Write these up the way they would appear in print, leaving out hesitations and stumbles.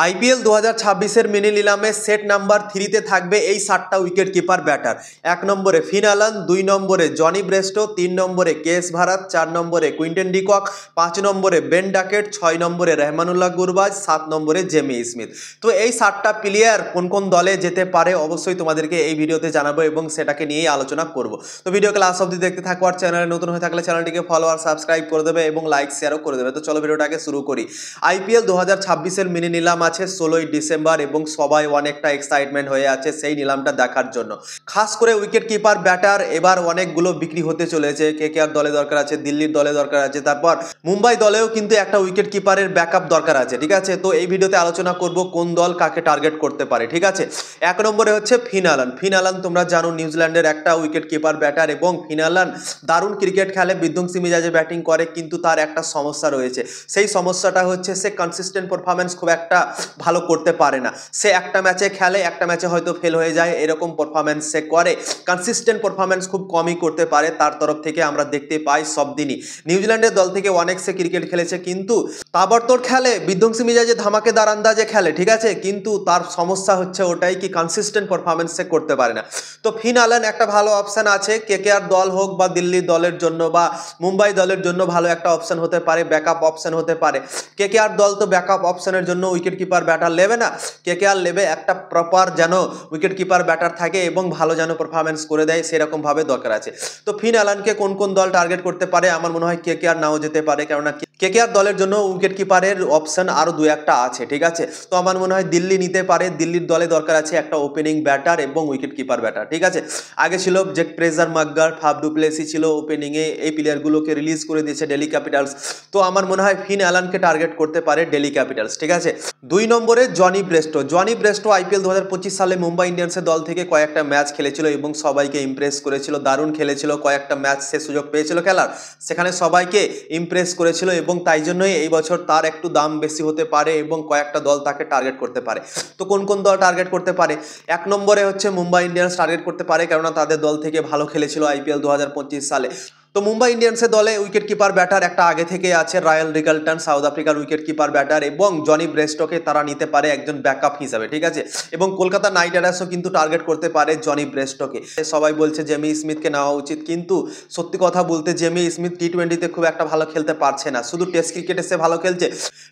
IPL 2026-এর mini নিলামে set number 3-তে থাকবে এই 7টা উইকেট কিপার ব্যাটার। 1 নম্বরে ফিন অ্যালান, 2 নম্বরে জনি ব্রেস্টো, 3 নম্বরে কেএস ভারাত, 4 নম্বরে কুইন্টন ডিকক, 5 নম্বরে বেন ডাকেট, 6 নম্বরে রেহমানুল্লাহ গুরবাজ, 7 নম্বরে জেমি স্মিথ। তো এই 7টা প্লেয়ার কোন কোন দলে যেতে পারে অবশ্যই তোমাদেরকে এই ভিডিওতে জানাবো এবং সেটাকে নিয়েই আলোচনা করব। তো ভিডিওকে লাস্ট অবধি দেখতে থাকো, আর চ্যানেলে নতুন হয়ে থাকলে চ্যানেলটিকে ফলো আর সাবস্ক্রাইব করে দেবে এবং লাইক শেয়ারও করে দেবে। তো চলো ভিডিওটাকে শুরু করি। আইপিএল 2026-এর মিনি নিলাম আছে 16ই ডিসেম্বর এবং সবাই অনেকটা এক্সাইটমেন্ট হয়ে আছে সেই নিলামটা দেখার জন্য। খাস করে উইকেট কিপার ব্যাটার এবার অনেকগুলো বিক্রি হতে চলেছে। কেকেআর দলে দরকার আছে, দিল্লির দলে দরকার আছে, তারপর মুম্বাই দলেও কিন্তু একটা উইকেট কিপারের ব্যাকআপ দরকার আছে, ঠিক আছে। তো এই ভিডিওতে আলোচনা করব কোন দল কাকে টার্গেট করতে পারে, ঠিক আছে। 1 নম্বরে হচ্ছে ফিন অ্যালান। ফিন অ্যালান তোমরা জানো নিউজিল্যান্ডের একটা উইকেট কিপার ব্যাটার এবং ফিন অ্যালান দারুণ ক্রিকেট খেলে, বিধ্বংসী মেজাজে ব্যাটিং করে, কিন্তু তার একটা সমস্যা রয়েছে। সেই সমস্যাটা হচ্ছে সে কনসিস্টেন্ট পারফরম্যান্স খুব একটা ভালো করতে পারে না। সে একটা ম্যাচে খেলে, একটা ম্যাচে হয়তো ফেল হয়ে যায়, এরকম পারফরম্যান্স সে করে। কনসিস্টেন্ট পারফরম্যান্স খুব কমই করতে পারে তার তরফ থেকে, আমরা দেখতে পাই সব দিনই। নিউজিল্যান্ডের দল থেকে অনেক সে ক্রিকেট খেলেছে, কিন্তু তাবড়তোড় খেলে, বিধ্বংসী মেজাজে ধামাকেদার আন্দাজে খেলে, ঠিক আছে, কিন্তু তার সমস্যা হচ্ছে ওটাই কি কনসিস্টেন্ট পারফরম্যান্স সে করতে পারে না। তো ফিন অ্যালান একটা ভালো অপশন আছে, কেকেআর দল হোক বা দিল্লি দলের জন্য বা মুম্বাই দলের জন্য ভালো একটা অপশন হতে পারে, ব্যাকআপ অপশন হতে পারে। কেকেআর দল তো ব্যাকআপ অপশনের জন্য উইকেট কিপার ব্যাটার নেবে না, কেকেআর নেবে একটা প্রপার যেন উইকেট কিপার ব্যাটার থাকে এবং ভালো যেন পারফরম্যান্স করে দেয় সেরকম ভাবে দরকার আছে। তো ফিন অ্যালানকে কোন কোন দল টার্গেট করতে পারে, আমার মনে হয় কেকেআর নাও যেতে পারে, কেননা কেকেআর দলের জন্য উইকেট কিপারের অপশন আরো 2-1টা আছে, ঠিক আছে। তো আমার মনে হয় দিল্লি নিতে পারে, দিল্লির দলে দরকার আছে একটা ওপেনিং ব্যাটার এবং উইকেট কিপার ব্যাটার, ঠিক আছে। আগে ছিল Jake Fraser McGurk, Faf du Plessis ছিল ওপেনিংয়ে, এই প্লেয়ারগুলোকে রিলিজ করে দিয়েছে দিল্লি ক্যাপিটালস। তো আমার মনে হয় ফিন অ্যালানকে টার্গেট করতে পারে দিল্লি ক্যাপিটালস, ঠিক আছে। 2 নম্বরে জনি ব্রেস্টো। জনি ব্রেস্টো আইপিএল 2025 সালে মুম্বাই ইন্ডিয়ান্সের দল থেকে কয়েকটা ম্যাচ খেলেছিল এবং সবাইকে ইমপ্রেস করেছিল, দারুণ খেলেছিল, কয়েকটা ম্যাচ সে সুযোগ পেয়েছিল খেলার, সেখানে সবাইকে ইমপ্রেস করেছিল এবং তাই জন্যই এই বছর তার একটু দাম বেশি হতে পারে এবং কয়েকটা দল তাকে টার্গেট করতে পারে। তো কোন কোন দল টার্গেট করতে পারে? 1 নম্বরে হচ্ছে মুম্বাই ইন্ডিয়ান্স টার্গেট করতে পারে, কেননা তাদের দল থেকে ভালো খেলেছিল আইপিএল 2025 সালে। তো মুম্বাই ইন্ডিয়ান্সের দলে উইকেট কিপার ব্যাটার একটা আগে থেকে আছে, রায়াল রিকালটন, সাউথ আফ্রিকার উইকেট কিপার ব্যাটার, এবং জনি ব্রেস্টোকে তারা নিতে পারে একজন ব্যাকআপ হিসাবে, ঠিক আছে। এবং কলকাতা নাইট রাইডার্সও কিন্তু টার্গেট করতে পারে জনি ব্রেস্টোকে। সবাই বলছে জেমি স্মিথকে নেওয়া উচিত, কিন্তু সত্যি কথা বলতে জেমি স্মিথ টি-20তে খুব একটা ভালো খেলতে পারছে না, শুধু টেস্ট ক্রিকেটে সে ভালো খেলছে।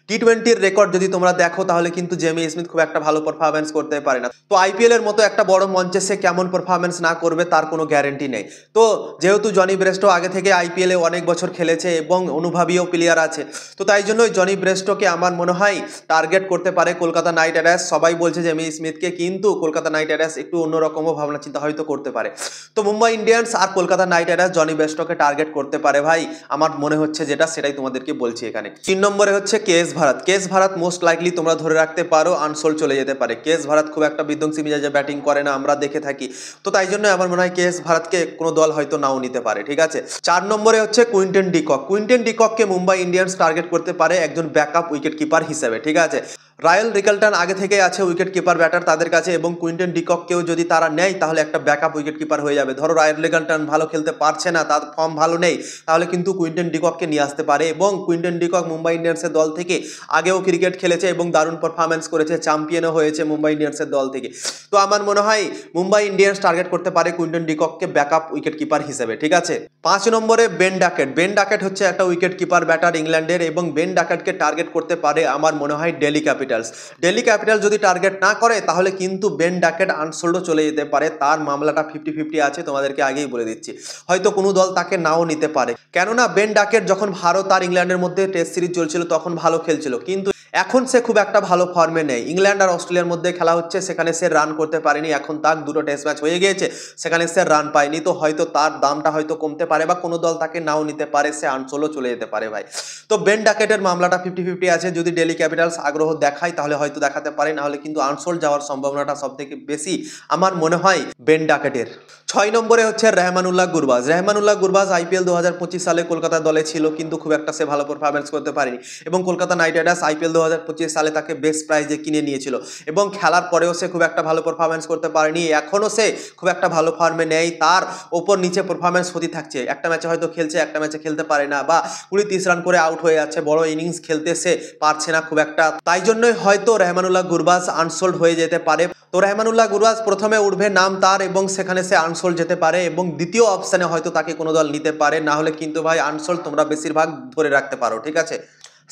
টি-20-র রেকর্ড যদি তোমরা দেখো তাহলে কিন্তু জেমি স্মিথ খুব একটা ভালো পারফরম্যান্স করতে পারে না। তো আইপিএল এর মতো একটা বড় মঞ্চে সে কেমন পারফরম্যান্স না করবে তার কোনো গ্যারেন্টি নেই। তো যেহেতু জনি ব্রেস্টো আগে থেকে আইপিএলে অনেক বছর খেলেছে এবং অনুভবীও প্লেয়ার আছে, তো তাই জন্যই জনি ব্রেস্টোকে আমার মনে হয় টার্গেট করতে পারে কলকাতা নাইট রাইডার্স। সবাই বলছে জেমি স্মিথকে, কিন্তু কলকাতা নাইট রাইডার্স একটু অন্যরকমও ভাবনা চিন্তা হয়তো করতে পারে। তো মুম্বাই ইন্ডিয়ান্স আর কলকাতা নাইট রাইডার্স জনি ব্রেস্টোকে টার্গেট করতে পারে ভাই, আমার মনে হচ্ছে যেটা সেটাই তোমাদেরকে বলছি এখানে। 3 নম্বরে হচ্ছে KS Bharat. KS Bharat most likely তোমরা ধরে রাখতে পারো আনসোল্ড চলে যেতে পারে। কেএস ভারাত খুব একটা বিধ্বংসী মেজাজে ব্যাটিং করে না, আমরা দেখে থাকি। তো তাই জন্য আমার মনে হয় কেএস ভারাতকে কোনো দল হয়তো নাও নিতে পারে, ঠিক আছে। 4 নম্বরে হচ্ছে কুইন্টন ডিকক। কুইন্টন ডিকককে মুম্বাই ইন্ডিয়ান্স টার্গেট করতে পারে একজন ব্যাকআপ উইকেট কিপার হিসেবে, ঠিক আছে। রায়াল রিকালটন আগে থেকে আছে উইকেট কিপার ব্যাটার তাদের কাছে, এবং কুইন্টন ডিকককেও যদি তারা নেয় তাহলে একটা ব্যাকআপ উইকেট কিপার হয়ে যাবে। ধরো রায়াল রিকালটন ভালো খেলতে পারছে না, তার ফর্ম ভালো নেই, তাহলে কিন্তু কুইন্টন ডিকককে নিয়ে আসতে পারে। এবং কুইন্টন ডিকক মুম্বাই ইন্ডিয়ান্সের দল থেকে আগেও ক্রিকেট খেলেছে এবং দারুণ পারফরম্যান্স করেছে, চ্যাম্পিয়নও হয়েছে মুম্বাই ইন্ডিয়ান্সের দল থেকে। তো আমার মনে হয় মুম্বাই ইন্ডিয়ান্স টার্গেট করতে পারে কুইন্টন ডিকককে ব্যাকআপ উইকেট কিপার হিসেবে, ঠিক আছে। 5 নম্বরে বেন ডাকেট। বেন ডাকেট হচ্ছে একটা উইকেট কিপার ব্যাটার ইংল্যান্ডের, এবং বেন ডাকেটকে টার্গেট করতে পারে আমার মনে হয় দিল্লি ক্যাপিটালস। দিল্লি ক্যাপিটাল যদি টার্গেট না করে তাহলে কিন্তু বেন ডাকেট আনসোল্ডও চলে যেতে পারে, তার মামলাটা 50-50 আছে, তোমাদেরকে আগেই বলে দিচ্ছি। হয়তো কোনো দল তাকে নাও নিতে পারে, কেননা বেন ডাকেট যখন ভারত আর ইংল্যান্ডের মধ্যে টেস্ট সিরিজ চলছিল তখন ভালো খেলছিল, কিন্তু এখন সে খুব একটা ভালো ফর্মে নেই। ইংল্যান্ড আর অস্ট্রেলিয়ার মধ্যে খেলা হচ্ছে, সেখানে সে রান করতে পারেনি, এখন তার 2টো টেস্ট ম্যাচ হয়ে গিয়েছে, সেখানে সে রান পায়নি। তো হয়তো তার দামটা হয়তো কমতে পারে বা কোনো দল তাকে নাও নিতে পারে, সে আনসোলও চলে যেতে পারে ভাই। তো বেন ডাকেটের মামলাটা 50-50 আছে, যদি দিল্লি ক্যাপিটালস আগ্রহ দেখায় তাহলে হয়তো দেখাতে পারে, নাহলে কিন্তু আনসোল্ড যাওয়ার সম্ভাবনাটা সব থেকে বেশি আমার মনে হয় বেন ডাকেটের। 6 নম্বরে হচ্ছে রেহমানুল্লাহ গুরবাজ। রেহমানুল্লাহ গুরবাজ আইপিএল 2025 সালে কলকাতা দলে ছিল, কিন্তু খুব একটা সে ভালো পারফরম্যান্স করতে পারেনি, এবং কলকাতা নাইট রাইডার্স আইপিএল 2025 সালে তাকে বেস্ট প্রাইজে কিনে নিয়েছিল, এবং খেলার পরেও সে খুব একটা ভালো পারফরম্যান্স করতে পারেনি, এখনও সে খুব একটা ভালো ফর্মে নেই, তার ওপর নিচে পারফরম্যান্স হতে থাকছে। একটা ম্যাচে হয়তো খেলছে, একটা ম্যাচে খেলতে পারে না, বা 20-30 রান করে আউট হয়ে যাচ্ছে, বড় ইনিংস খেলতে সে পারছে না খুব একটা, তাই জন্যই হয়তো রেহমানুল্লাহ গুরবাজ আনসোল্ড হয়ে যেতে পারে। তো রেহমানুল্লাহ গুরবাজ প্রথমে উঠবে নাম তার, এবং সেখানে সে আনসোল্ড যেতে পারে, এবং দ্বিতীয় অপশানে হয়তো তাকে কোনো দল নিতে পারে, না হলে কিন্তু ভাই আনসোল্ড তোমরা বেশিরভাগ ধরে রাখতে পারো, ঠিক আছে।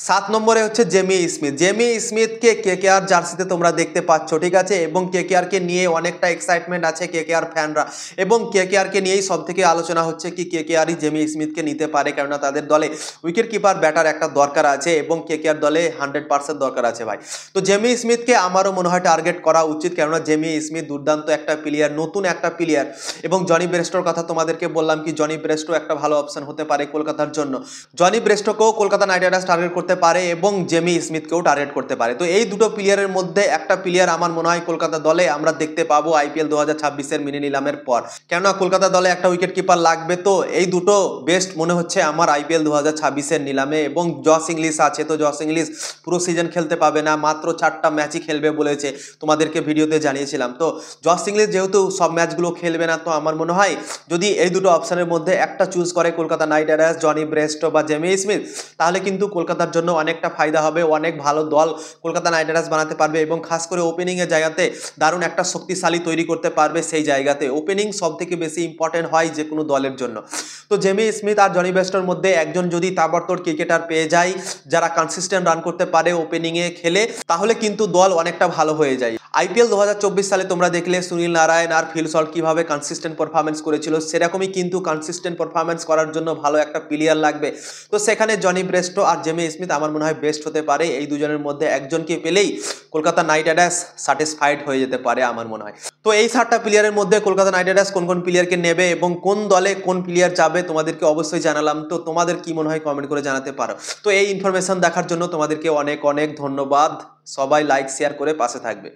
7 নম্বরে হচ্ছে জেমি স্মিথ। জেমি স্মিথকে কেকেআর জার্সিতে তোমরা দেখতে পাচ্ছ, ঠিক আছে, এবং কেকেআরকে নিয়ে অনেকটা এক্সাইটমেন্ট আছে কেকেআর ফ্যানরা, এবং কেকেআরকে নিয়েই সব থেকে আলোচনা হচ্ছে কি কেকেআরই জেমি স্মিথকে নিতে পারে, কেননা তাদের দলে উইকেট কিপার ব্যাটার একটা দরকার আছে, এবং কেকেআর দলে 100% দরকার আছে ভাই। তো জেমি স্মিথকে আমারও মনে হয় টার্গেট করা উচিত, কেননা জেমি স্মিথ দুর্দান্ত একটা প্লেয়ার, নতুন একটা প্লেয়ার, এবং জনি ব্রেস্টোর কথা তোমাদেরকে বললাম কি জনি ব্রেস্টো একটা ভালো অপশন হতে পারে কলকাতার জন্য। জনি ব্রেস্টোকেও কলকাতা নাইট রাইডার্স টার্গেট করতে পারে, এবং জেমি স্মিথকেও টার্গেট করতে পারে। তো এই দুটো প্লেয়ারের মধ্যে একটা প্লেয়ার আমার মনে হয় কলকাতা দলে আমরা দেখতে পাবো আইপিএল 2026-এর মিনি নিলামের পর, কেননা কলকাতা দলে একটা উইকেট কিপার লাগবে। তো এই দুটো বেস্ট মনে হচ্ছে আমার আইপিএল 2026-এর নিলামে। এবং জস ইংলিশ আছে, তো জস ইংলিশ পুরো সিজন খেলতে পাবে না, মাত্র 4টা ম্যাচই খেলবে বলেছে, তোমাদেরকে ভিডিওতে জানিয়েছিলাম। তো জস ইংলিশ যেহেতু সব ম্যাচগুলো খেলবে না, তো আমার মনে হয় যদি এই দুটো অপশনের মধ্যে একটা চুজ করে কলকাতা নাইট রাইডার্স, জনি ব্রেস্টো বা জেমি স্মিথ, তাহলে কিন্তু কলকাতার জন্য অনেকটা ফায়দা হবে, অনেক ভালো দল কলকাতা নাইট রাইডার্স বানাতে পারবে, এবং খাস করে ওপেনিংয়ের জায়গাতে দারুণ একটা শক্তিশালী তৈরি করতে পারবে। সেই জায়গাতে ওপেনিং সব থেকে বেশি ইম্পর্টেন্ট হয় যে কোনো দলের জন্য। তো জেমি স্মিথ আর জনি ব্রেস্টোর মধ্যে একজন যদি তাবড়তোড় ক্রিকেটার পেয়ে যায় যারা কনসিস্টেন্ট রান করতে পারে ওপেনিংয়ে খেলে, তাহলে কিন্তু দল অনেকটা ভালো হয়ে যায়। আইপিএল 2024 সালে তোমরা দেখলে সুনীল নারায়ণ আর ফিল সল্ট কিভাবে কনসিস্টেন্ট পারফরমেন্স করেছিল, সেরকমই কিন্তু কনসিস্টেন্ট পারফরমেন্স করার জন্য ভালো একটা প্লেয়ার লাগবে। তো সেখানে জনি ব্রেস্টো আর জেমি স্মিথ আমার মনে হয় বেস্ট হতে পারে। এই দুজনের মধ্যে একজনকে পেলেই কলকাতা নাইট রাইডার্স স্যাটিসফাইড হয়ে যেতে পারে আমার মনে হয়। তো এই 7টা প্লেয়ারের মধ্যে কলকাতা নাইট রাইডার্স কোন কোন প্লেয়ারকে নেবে এবং কোন দলে কোন প্লেয়ার যাবে তোমাদেরকে অবশ্যই জানালাম। তো তোমাদের কি মনে হয় কমেন্ট করে জানাতে পারো। তো এই ইনফরমেশন দেখার জন্য তোমাদেরকে অনেক অনেক ধন্যবাদ। সবাই লাইক শেয়ার করে পাশে থাকবে।